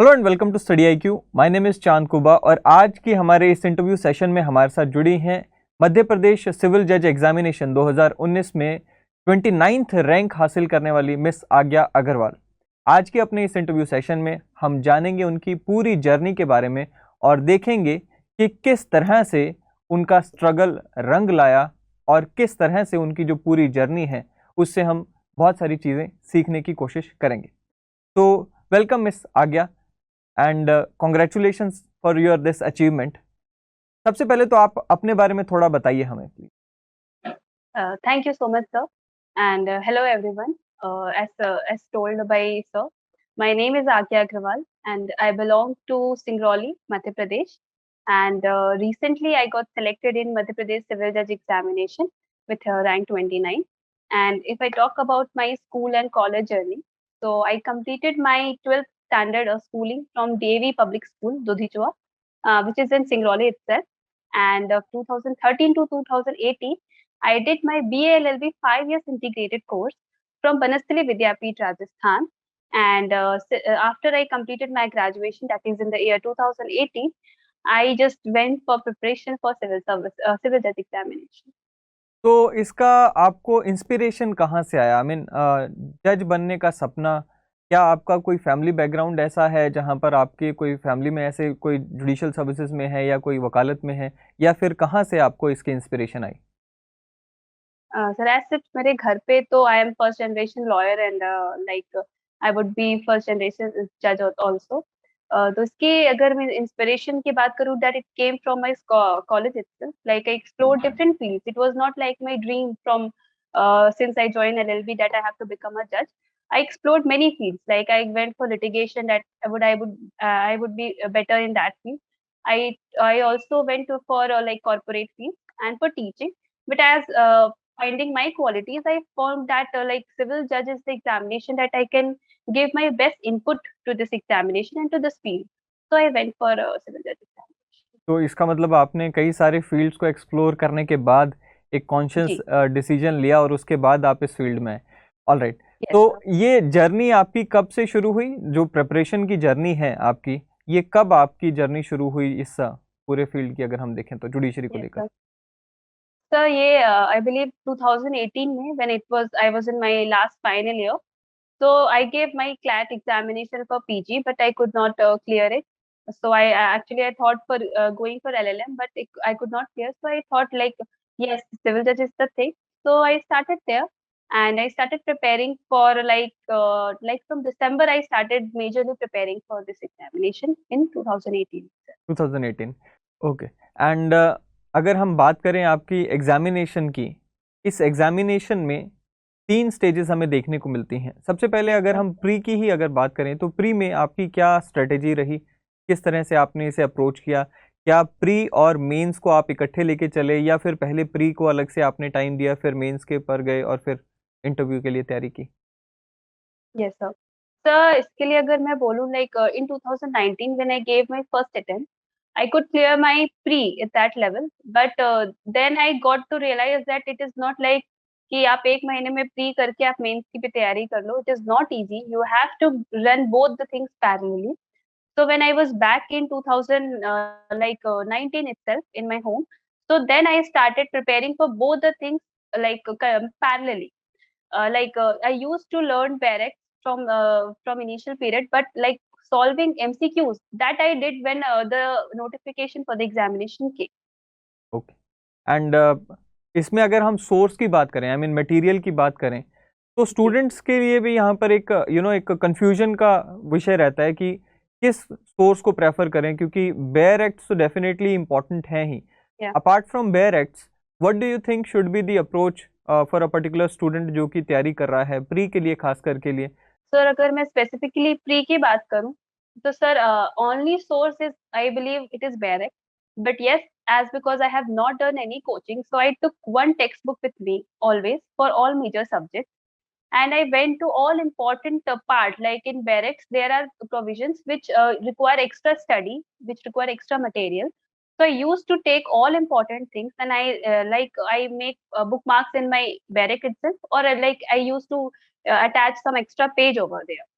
Hello and welcome to study I Q. My name is Chand Kuba और आज की हमारे इस इंटरव्यू सेशन में हमारे साथ जुड़ी हैं मध्य प्रदेश सिविल जज एग्जामिनेशन 2019 में 29th रैंक हासिल करने वाली मिस आज्ञा अग्रवाल। आज के अपने इस इंटरव्यू सेशन में हम जानेंगे उनकी पूरी जर्नी के बारे में और देखेंगे कि किस तरह से उनका स्ट्रगल रंग लाया और किस तरह से उनकी जो पूरी जर्नी है उससे हम बहुत सारी चीज़ें सीखने की कोशिश करेंगे। तो वेलकम मिस आज्ञा and congratulations for your this achievement. सबसे पहले तो आप अपने बारे में थोड़ा बताइए हमें please. Thank you so much, sir. And hello, everyone. As told by sir, my name is Akya Agrawal, and I belong to Singrauli, Madhya Pradesh. And recently, I got selected in Madhya Pradesh Civil Judge Examination with rank 29. And if I talk about my school and college journey, so I completed my 12th standard of schooling from DAV Public School, Dudhichua, which is in Singrauli itself. And 2013 to 2018. I did my BA LLB 5 years integrated course from Banastali Vidyapeeth, Rajasthan. And after I completed my graduation, that is in the year 2018, I just went for preparation for civil judge examination. तो इसका आपको inspiration कहाँ से आया? I mean जज बनने का सपना, क्या आपका कोई फैमिली बैकग्राउंड ऐसा है जहाँ पर आपके कोई फैमिली में ऐसे कोई जुडिशियल सर्विसेज में है या कोई वकालत में है, या फिर कहाँ से आपको इसकी इंस्पिरेशन आई? सर एज सच मेरे घर पे तो I am first generation lawyer and like I would be first generation जज ऑल्सो। तो इसके अगर मैं इंस्पिरेशन की बात करूँ that it came from my college itself, like I explore different fields. It was not like my dream from since I joined LLB that I have to become a judge. I explored many fields. Like I went for litigation that I would be better in that field. I also went to for like corporate field and for teaching. But as finding my qualities, I found that like civil judge is the examination that I can give my best input to this examination and to this field. So I went for a civil judge examination. तो इसका मतलब आपने कई सारे fields को explore करने के बाद एक कॉन्शियस जी, डिसीजन लिया और उसके बाद आप इस फील्ड में आए। ऑलराइट। yes तो sir. ये जर्नी आपकी कब से शुरू हुई? जो प्रिपरेशन की जर्नी है आपकी, ये कब आपकी जर्नी शुरू हुई इस पूरे फील्ड की, अगर हम देखें तो जुडिशरी को Yes लेकर? sir. So yeah, I believe 2018 में when I was in my last final year. So I gave my CLAT examination for PG, but I could not clear it. So I thought for going for LLM, but I could not clear. So I thought like yes, civil judge is the thing. So I started there, and I started preparing for like from December I started majorly preparing for this examination in 2018. 2018। Okay. And अगर हम बात करें आपकी examination की, इस examination में 3 stages हमें देखने को मिलती हैं। सबसे पहले अगर हम प्री की ही अगर बात करें तो प्री में आपकी क्या स्ट्रेटेजी रही? किस तरह से आपने इसे अप्रोच किया? क्या प्री और मेंस को आप इकट्ठे लेके चले, या फिर पहले प्री को अलग से आपने टाइम दिया, फिर मेंस के पर गए और फिर इंटरव्यू के लिए तैयारी की? Yes, sir. Sir, इसके लिए अगर मैं बोलूँ like in 2019 when I gave my first attempt, I could clear my pre at that level, but then I got to realize that it is not like कि आप एक महीने में प्री करके आप मेंस की भी तैयारी कर लो. It is not easy. You have to run both the things parallelly. So when I was back in 2019 itself in my home, so then I started preparing for both the things like parallelly. I used to learn barracks from initial period, but like solving MCQs that I did when the notification for the examination came. Okay. And इसमें अगर हम source की बात करें, I mean material की बात करें, तो जी, स्टूडेंट्स के लिए भी यहाँ पर एक एक कंफ्यूजन का विषय रहता है कि किस सोर्स को प्रेफर करें, क्योंकि बेयर एक्ट्स तो डेफिनेटली इंपॉर्टेंट हैं ही। yeah. Apart from bear acts, what do you think should be the approach for a particular student जो कि तैयारी कर रहा है प्री के लिए, खास करके लिए? सर अगर मैं स्पेसिफिकली प्री की बात करूं तो sir only source is I believe it is barrack, but yes as because I have not done any coaching, so I took one textbook with me always for all major subjects, and I went to all important part. Like in barracks there are provisions which require extra study, which require extra material. So I used to take all important things, and I make bookmarks in my barrack itself, or like I used to attach some extra page over there.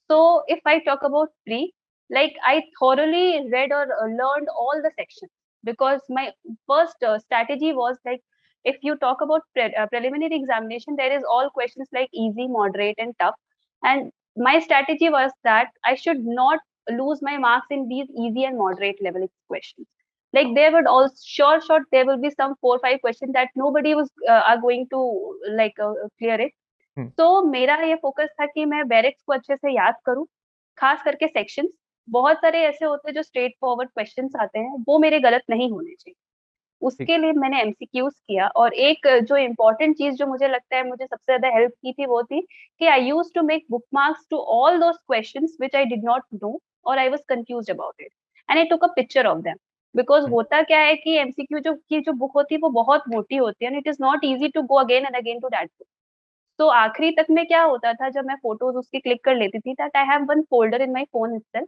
So if I talk about pre, Like I thoroughly read or learned all the sections, because my first strategy was like, if you talk about preliminary examination, there is all questions like easy, moderate, and tough. And my strategy was that I should not lose my marks in these easy and moderate level questions. Like there would all sure there will be some 4 5 questions that nobody was are going to like clear it. हम्म। तो मेरा ये focus था कि मैं barracks को अच्छे से याद करूं, खास करके सेक्शंस। बहुत सारे ऐसे होते हैं जो स्ट्रेट फॉरवर्ड क्वेश्चंस आते हैं, वो मेरे गलत नहीं होने चाहिए। ठीक। उसके लिए मैंने एमसीक्यूज किया। और एक जो इम्पोर्टेंट चीज जो मुझे लगता है मुझे सबसे ज्यादा हेल्प की थी, वो थी कि I use to make bookmarks to all those questions which I did not know और I was confused about it, and I took a picture of them. Because hmm. होता क्या है कि एमसीक्यू जो बुक होती है वो बहुत मोटी होती है, and it is not easy to go again and again to that book. तो आखिरी तक में क्या होता था, जब मैं फोटोज उसकी क्लिक कर लेती थी, that I have one folder in my phone itself,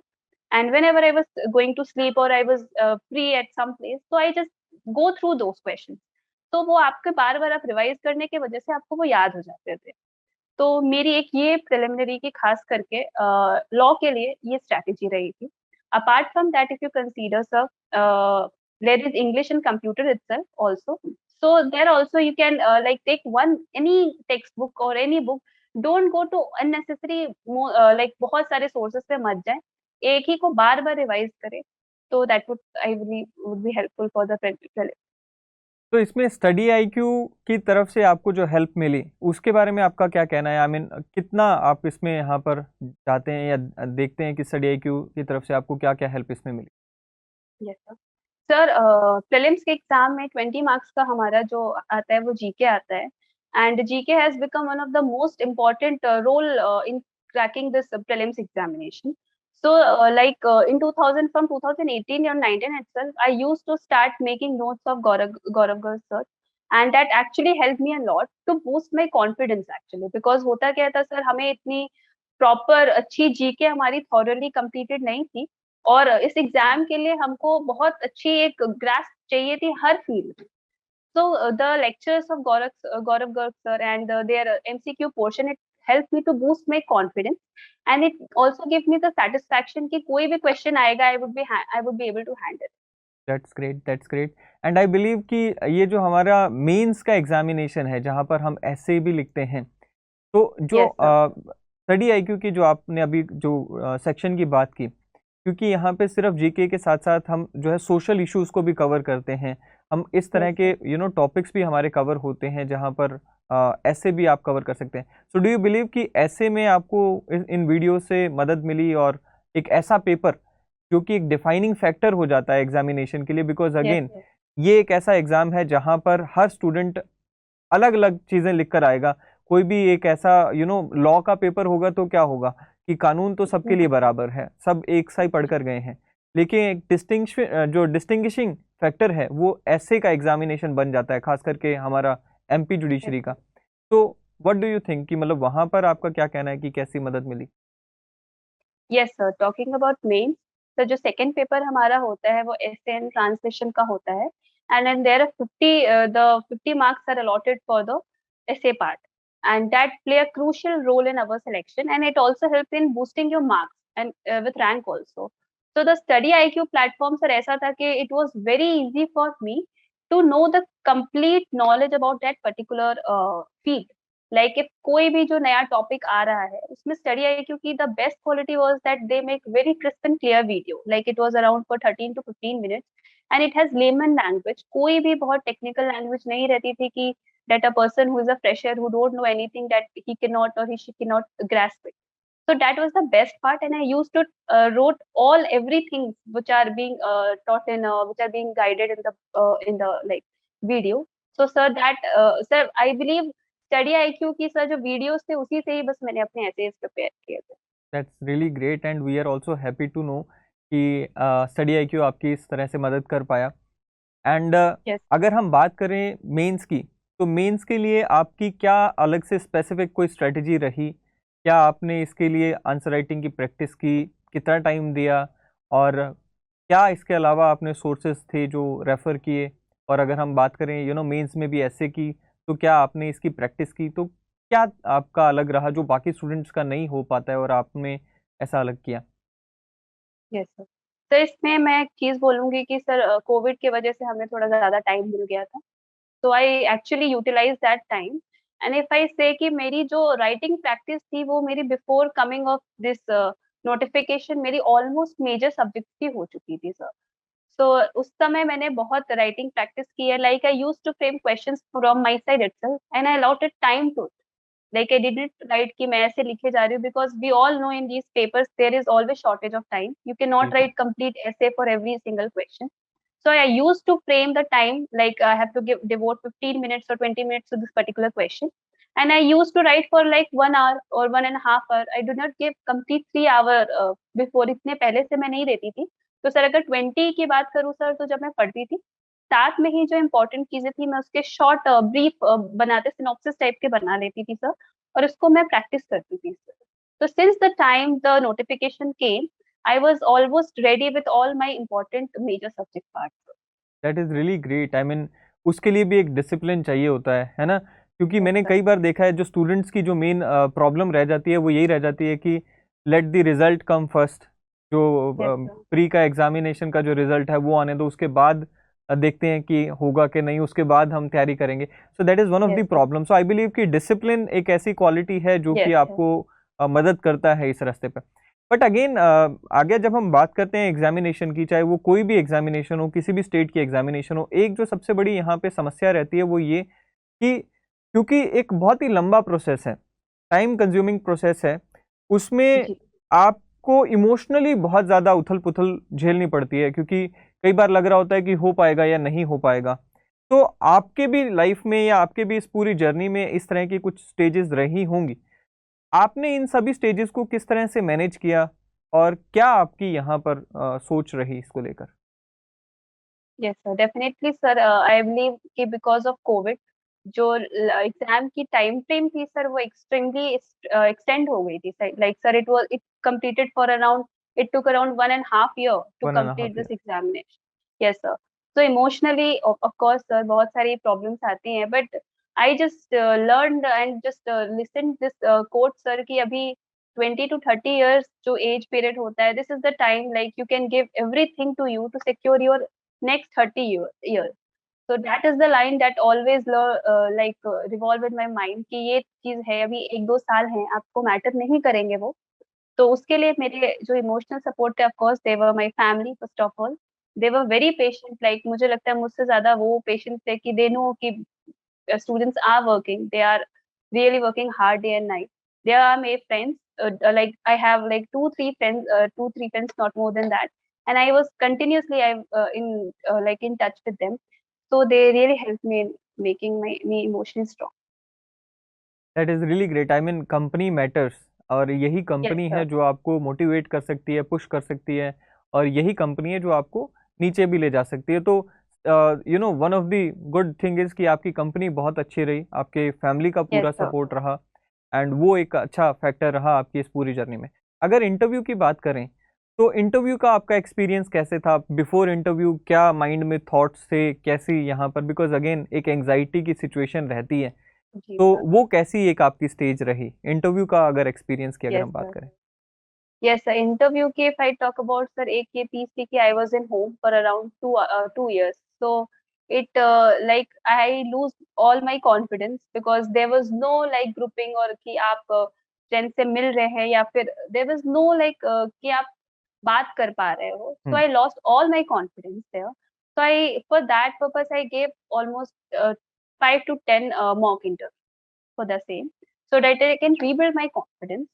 and whenever I was going to sleep or I was free at some place, so I just go through those questions. तो वो आपके बार बार आप revise करने की वजह से आपको वो याद हो जाते थे। तो मेरी एक ये प्रिलिमिनरी की खास करके लॉ के लिए ये स्ट्रैटेजी रही थी। Apart from that, if you consider sir, there is English and computer itself also. So there also you can like take one any textbook or any book. Don't go to unnecessary like बहुत सारे sources पे मत जाए, एक ही को बार बार revise करें। तो that would I believe would be helpful for the practical। तो इसमें स्टडी आईक्यू की तरफ से आपको जो हेल्प मिली उसके बारे में आपका क्या कहना है? आई मीन कितना आप इसमें यहाँ पर जाते हैं या देखते हैं कि स्टडी आईक्यू की तरफ से आपको क्या क्या हेल्प इसमें मिली? Yes sir. सर प्रीलिम्स के एग्जाम में 20 मार्क्स का हमारा जो आता है वो जीके आता है, and GK has become one of the most important role in cracking this prelims examination. So like in 2000 from 2018 or 19 itself, I used to start making notes of Gaurav Garg sir, and that actually helped me a lot to boost my confidence actually, because होता क्या था sir, हमें इतनी proper अच्छी GK हमारी thoroughly completed नहीं थी, और इस एग्जाम के लिए हमको बहुत अच्छी एक ग्रास्प चाहिए थी हर फील्ड में। So the lectures of Gaurav Garg sir and their MCQ portion, it helped me to boost my confidence, and it also gave me the satisfaction कि कोई भी question आएगा I would be able to handle. That's great, that's great. And I believe कि ये जो हमारा mains का examination है जहाँ पर हम ऐसे भी लिखते हैं, तो जो Yes sir. स्टडी आईक्यू की जो आपने अभी जो सेक्शन की बात की, क्योंकि यहाँ पे सिर्फ जीके के साथ साथ हम जो है सोशल इश्यूज को भी कवर करते हैं, हम इस तरह Yes के sir. टॉपिक्स भी हमारे कवर होते हैं जहाँ पर ऐसे भी आप कवर कर सकते हैं। सो डू यू बिलीव कि ऐसे में आपको इन वीडियो से मदद मिली और एक ऐसा पेपर जो कि एक डिफाइनिंग फैक्टर हो जाता है एग्जामिनेशन के लिए? Because Yes again sir. ये एक ऐसा एग्जाम है जहाँ पर हर स्टूडेंट अलग अलग चीजें लिख कर आएगा। कोई भी एक ऐसा लॉ का पेपर होगा तो क्या होगा कि कानून तो सबके लिए बराबर है, सब एक सा ही पढ़कर गए हैं, लेकिन एक जो डिस्टिंग्विशिंग फैक्टर है वो ऐसे का एग्जामिनेशन बन जाता है, खास करके हमारा एमपी Yes जुडिशरी का। sir. तो व्हाट डू यू थिंक कि मतलब वहां पर आपका क्या कहना है कि कैसी मदद मिली? Yes sir. Talking about mains, तो जो सेकंड पेपर हमारा होता है वो essay and translation का होता है, and then there are 50 marks are allotted for the essay part, and that play a crucial role in our selection, and it also helps in boosting your marks and with rank also. So the study IQ platform sir ऐसा था कि it was very easy for me to know the complete knowledge about that particular field. Like if कोई भी जो नया topic आ रहा है उसमें स्टडी आई क्योंकि the best quality was that they make very crisp and clear video, like it was around for 13 to 15 minutes, and it has layman language, कोई भी बहुत टेक्निकल लैंग्वेज नहीं रहती थी कि that a person who is a fresher who don't know anything that he cannot or she cannot grasp it. So that was the best part, and I used to wrote all everything which are being taught in which are being guided in the like video. So sir that sir I believe study IQ की sir जो videos थे उसी से ही बस मैंने अपने essays prepare किए थे। That's really great and we are also happy to know कि स्टडी आईक्यू आपकी इस तरह से मदद कर पाया। And yes. अगर हम बात करें मेंस की, तो मेंस के लिए आपकी क्या अलग से स्पेसिफिक कोई स्ट्रेटजी रही? क्या आपने इसके लिए आंसर राइटिंग की प्रैक्टिस की? कितना टाइम दिया? और क्या इसके अलावा आपने सोर्सेज थे जो रेफ़र किए? और अगर हम बात करें मेंस में भी ऐसे की, तो क्या आपने इसकी प्रैक्टिस की? तो क्या आपका अलग रहा जो बाकी स्टूडेंट्स का नहीं हो पाता है और आपने ऐसा अलग किया? Yes sir. तो इसमें मैं एक चीज़ बोलूँगी कि सर कोविड की वजह से हमें थोड़ा ज़्यादा टाइम मिल गया था। So I actually utilize that time and if I say कि मेरी जो राइटिंग प्रैक्टिस थी वो मेरी before coming of this notification मेरी ऑलमोस्ट मेजर सब्जेक्ट की हो चुकी थी सर। सो उस समय मैंने बहुत राइटिंग प्रैक्टिस की है, like I used to frame questions from my side itself and I allowed it time to, like I didn't write कि मैं ऐसे लिखे जा रही हूँ, because we all know in these papers there is always shortage of time. You cannot बिल्कुल। write complete essay for every single question. So I used to frame the time like I have to devote 15 minutes or 20 minutes to this particular question. And I used to write for like 1 hour or 1.5 hour. I do not give complete 3 hour before. इतने पहले से मैं नहीं देती थी। तो sir अगर 20 की बात करूँ सर, तो जब मैं पढ़ती थी साथ में ही जो इम्पोर्टेंट चीजें थी मैं उसके शॉर्ट ब्रीफ बनाते सिनॉप्सिस टाइप के बना लेती थी सर, और इसको मैं प्रैक्टिस करती थी सर। तो since the time the notification came I was almost ready with all my important major subject part. That is really great. I mean उसके लिए भी एक डिसिप्लिन चाहिए होता है ना? क्योंकि यस मैंने सर। कई बार देखा है जो स्टूडेंट्स की जो मेन प्रॉब्लम रह जाती है वो यही रह जाती है कि let the result come first. जो यस सर। प्री का एग्जामिनेशन का जो रिजल्ट है वो आने दो, उसके बाद देखते हैं कि होगा कि नहीं, उसके बाद हम तैयारी करेंगे। So that is one of yes the sir. Problem. So I believe कि डिसिप्लिन एक ऐसी क्वालिटी है जो कि यस सर। आपको मदद करता है इस रास्ते पे। बट अगेन आगे जब हम बात करते हैं एग्जामिनेशन की, चाहे वो कोई भी एग्जामिनेशन हो, किसी भी स्टेट की एग्जामिनेशन हो, एक जो सबसे बड़ी यहाँ पे समस्या रहती है वो ये कि क्योंकि एक बहुत ही लंबा प्रोसेस है, टाइम कंज्यूमिंग प्रोसेस है, उसमें जी। आपको इमोशनली बहुत ज़्यादा उथल पुथल झेलनी पड़ती है, क्योंकि कई बार लग रहा होता है कि हो पाएगा या नहीं हो पाएगा। तो आपके भी लाइफ में या आपके भी इस पूरी जर्नी में इस तरह की कुछ स्टेजेस रही होंगी। आपने इन सभी स्टेजेस को किस तरह से मैनेज किया और क्या आपकी यहाँ पर सोच रही इसको लेकर? Yes sir, definitely sir. I believe कि बिकॉज ऑफ कोविड जो एग्जाम की टाइम फ्रेम थी सर वो एक्सट्रीमली एक्सटेंड हो गई थी। Like sir it was it completed for around, it took around 1.5 year to one and complete half this year. Examination. Yes sir. तो emotionally of course sir बहुत सारी problems आती हैं, but I just learn and just listen this quote sir कि अभी 20 to 30 years जो age period होता है, this is the time like you can give everything to you to secure your next 30 years. So that is the line that always revolve in my mind कि ये चीज है, अभी 1-2 साल हैं, आपको मैटर नहीं करेंगे वो। तो उसके लिए मेरे जो इमोशनल सपोर्ट थे, of course they were my family first of all. They were very patient, like मुझे लगता है मुझसे ज्यादा वो पेशेंट थे कि दे नो कि students are working, they are really working hard day and night. They are my friends, like I have like 2-3 friends, 2-3 friends, not more than that, and I was continuously in touch with them, so they really helped me in making me emotionally strong. That is really great. I mean company matters, और यही Yes company sir. है जो आपको motivate कर सकती है, push कर सकती है, और यही कंपनी है जो आपको नीचे भी ले जा सकती है। तो one of the good thing is कि आपकी कंपनी बहुत अच्छी रही, आपके फैमिली का Yes पूरा sir. सपोर्ट रहा, एंड वो एक अच्छा फैक्टर रहा आपकी इस पूरी जर्नी में। अगर इंटरव्यू की बात करें, तो इंटरव्यू का आपका एक्सपीरियंस कैसे था? बिफोर इंटरव्यू क्या माइंड में थॉट्स थे, कैसी यहाँ पर, बिकॉज अगेन एक एंग्जाइटी की सिचुएशन रहती है, जी तो सर। वो कैसी एक आपकी स्टेज रही इंटरव्यू का, अगर एक्सपीरियंस की अगर Yes हम बात sir. करें? Yes sir. Interview की if I talk about sir, एक ये चीज थी कि I was in home for around 2 years. So it like I lose all my confidence because there was no like grouping और कि आप फ्रेंड से मिल रहे हैं या फिर there was no like कि आप बात कर पा रहे हो. So hmm. I lost all my confidence there. So I for that purpose I gave almost 5 to 10 mock interviews for the same, so that I can rebuild my confidence.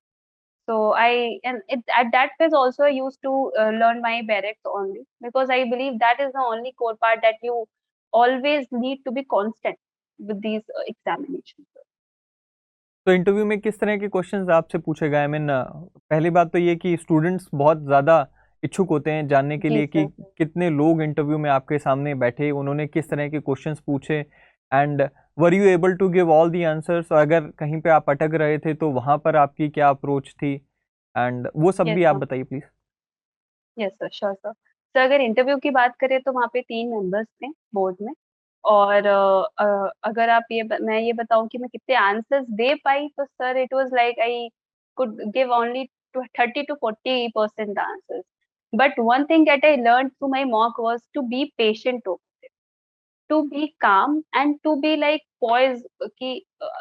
So at that phase also I used to learn my barracks only, because I believe that is the only core part that you always need to be constant with these examinations. तो interview में किस तरह के questions आपसे पूछे गए? I mean पहली बात तो ये कि स्टूडेंट्स बहुत ज़्यादा इच्छुक होते हैं जानने के जी लिए कि सर। कितने लोग इंटरव्यू में आपके सामने बैठे, उन्होंने किस तरह के क्वेश्चंस पूछे, and were you able to give all the answers, और अगर कहीं पे आप अटक रहे थे तो वहाँ पर आपकी क्या अप्रोच थी, एंड वो सब यस भी आप सर। बताइए please. Yes sir, sure sir. Sir अगर इंटरव्यू की बात करें तो वहाँ पे 3 मेंबर्स थे बोर्ड में, और अगर आप मैं ये बताऊं कि मैं कितने आंसर्स दे पाई, तो sir it was like I could give only 30 to 40% answers, But one thing that I learned through my mock was to be patient over it, to be calm and to be like poised कि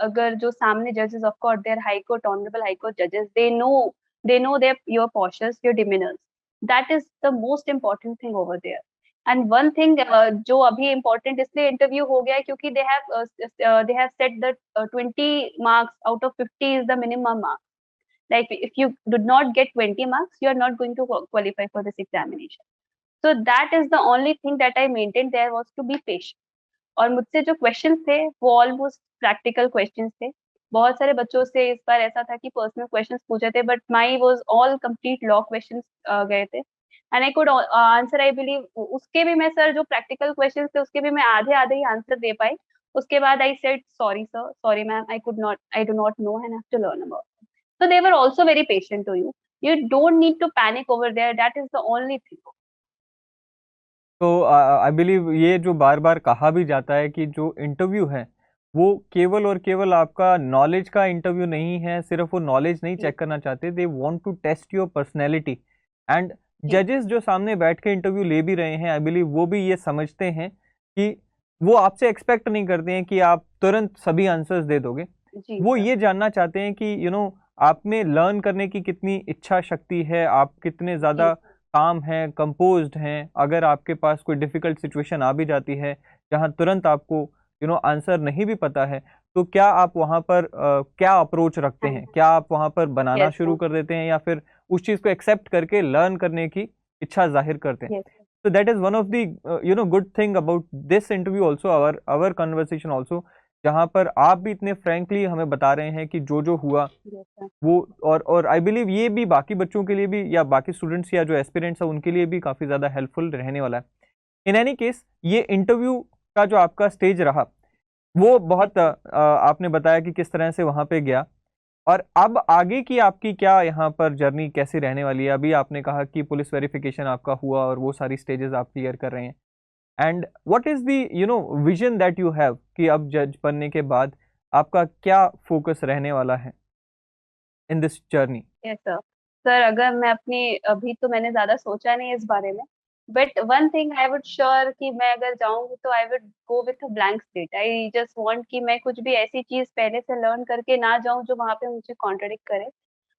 अगर जो सामने judges, of course they're high court, honorable high court judges, they know their your postures, your demeanors. That is the most important thing over there. And one thing जो अभी important इसलिए interview हो गया है क्योंकि they have set that 20 marks out of 50 is the minimum mark. Like if you did not get 20 marks, you are not going to qualify for this examination. So that is the only thing that I maintained there was to be patient. और मुझसे जो questions थे वो almost practical questions थे। बहुत सारे बच्चों से इस बार ऐसा था कि पर्सनल क्वेश्चंस पूछे थे but my was all complete law questions गए थे and I could answer I believe उसके भी मैं सर जो प्रैक्टिकल क्वेश्चंस थे उसके भी मैं आधे-आधे ही आंसर दे पाई। उसके बाद I said sorry sir, sorry ma'am, I do not know and have to learn about it. So they were also very patient to you. You don't need to panic over there. That is the only thing. तो I believe ये जो बार बार कहा भी जाता है कि जो interview है वो केवल और केवल आपका नॉलेज का इंटरव्यू नहीं है, सिर्फ वो नॉलेज नहीं चेक करना चाहते, they want to test your personality. And जजेस जो सामने बैठ के इंटरव्यू ले भी रहे हैं, आई बिलीव वो भी ये समझते हैं कि वो आपसे एक्सपेक्ट नहीं करते हैं कि आप तुरंत सभी आंसर्स दे दोगे। वो ये जानना चाहते हैं कि आप में लर्न करने की कितनी इच्छा शक्ति है, आप कितने ज़्यादा काम हैं, कंपोज्ड हैं। अगर आपके पास कोई डिफ़िकल्ट सिचुएशन आ भी जाती है जहाँ तुरंत आपको आंसर नहीं भी पता है, तो क्या आप वहाँ पर क्या अप्रोच रखते हैं? क्या आप वहाँ पर बनाना शुरू कर देते हैं या फिर उस चीज़ को एक्सेप्ट करके लर्न करने की इच्छा ज़ाहिर करते हैं? So that is one of the good thing about this interview also, our conversation also, जहाँ पर आप भी इतने फ्रैंकली हमें बता रहे हैं कि जो हुआ वो, और आई बिलीव ये भी बाकी बच्चों के लिए भी या बाकी स्टूडेंट्स या जो एस्पिरेंट्स हैं उनके लिए भी काफ़ी ज़्यादा हेल्पफुल रहने वाला है। इन एनी केस ये इंटरव्यू का जो आपका स्टेज रहा वो बहुत आपने बताया कि किस तरह से वहाँ पे गया, और अब आगे की आपकी क्या यहाँ पर जर्नी कैसी रहने वाली है? अभी आपने कहा कि पुलिस वेरिफिकेशन आपका हुआ और वो सारी स्टेजेस आप क्लियर कर रहे हैं, and what is the vision that you have कि अब जज बनने के बाद आपका क्या फोकस रहने वाला है in this journey? Yes sir. Sir अगर मैं अपनी अभी तो मैंने ज्यादा सोचा नहीं इस बारे में, but one thing I would sure कि मैं अगर जाऊंगी तो I would go with a blank slate. I just want कि मैं कुछ भी ऐसी चीज पहले से लर्न करके ना जाऊं जो वहां पे मुझे कॉन्ट्रडिक्ट करे।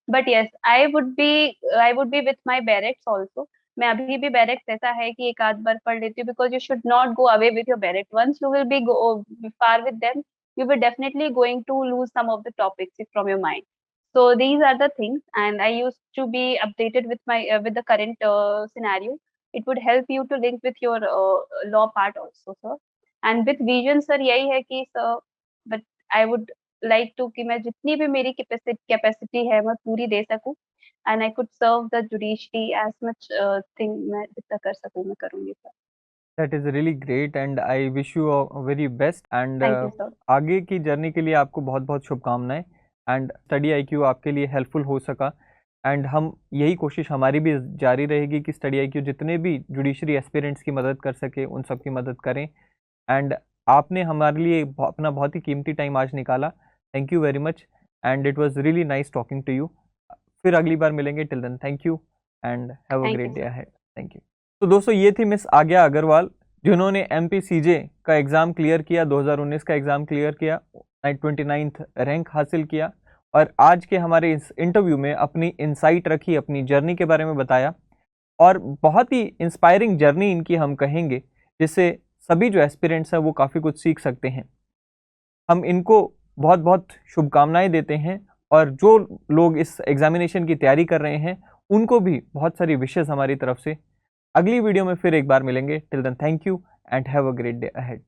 But yes I would be with my barracks also. मैं अभी भी बैरेक्स ऐसा है कि एक आध बार पढ़ लेती हूँ because you should not go away with your barracks. Once you will be far with them you will definitely going to lose some of the topics from your mind. So these are the things, and I used to be updated with my with the current scenario. It would help you to link with your law part also, sir. And with vision, sir, यही है कि sir, but I would like to कि मैं जितनी भी मेरी capacity है मैं पूरी दे सकूं, and I could serve the judiciary as much thing मैं जितना कर सकूं मैं करूंगी sir. That is really great and I wish you very best, and Thank you, sir. आगे की जर्नी के लिए आपको बहुत बहुत शुभकामनाएं, एंड स्टडी IQ आपके लिए हेल्पफुल हो सका, एंड हम यही कोशिश हमारी भी जारी रहेगी कि स्टडी IQ जितने भी जुडिशरी एस्पिरेंट्स की मदद कर सके उन सब की मदद करें। एंड आपने हमारे लिए अपना बहुत ही कीमती टाइम आज निकाला। Thank you very much, and it was really nice talking to you. फिर अगली बार मिलेंगे, till then thank you and have a Thank great you, day sir. Ahead. Thank you. तो दोस्तों ये थी मिस आज्ञा अग्रवाल जिन्होंने MPCJ का एग्ज़ाम क्लियर किया, 2019 का एग्ज़ाम क्लियर किया, 29th रैंक हासिल किया, और आज के हमारे इस इंटरव्यू में अपनी इनसाइट रखी, अपनी जर्नी के बारे में बताया, और बहुत ही इंस्पायरिंग जर्नी इनकी हम कहेंगे, जिससे सभी जो एस्पिरेंट्स हैं वो काफ़ी कुछ सीख सकते हैं। हम इनको बहुत बहुत शुभकामनाएं देते हैं, और जो लोग इस एग्जामिनेशन की तैयारी कर रहे हैं उनको भी बहुत सारी विशेष हमारी तरफ से। अगली वीडियो में फिर एक बार मिलेंगे, till then thank you and have a great day ahead.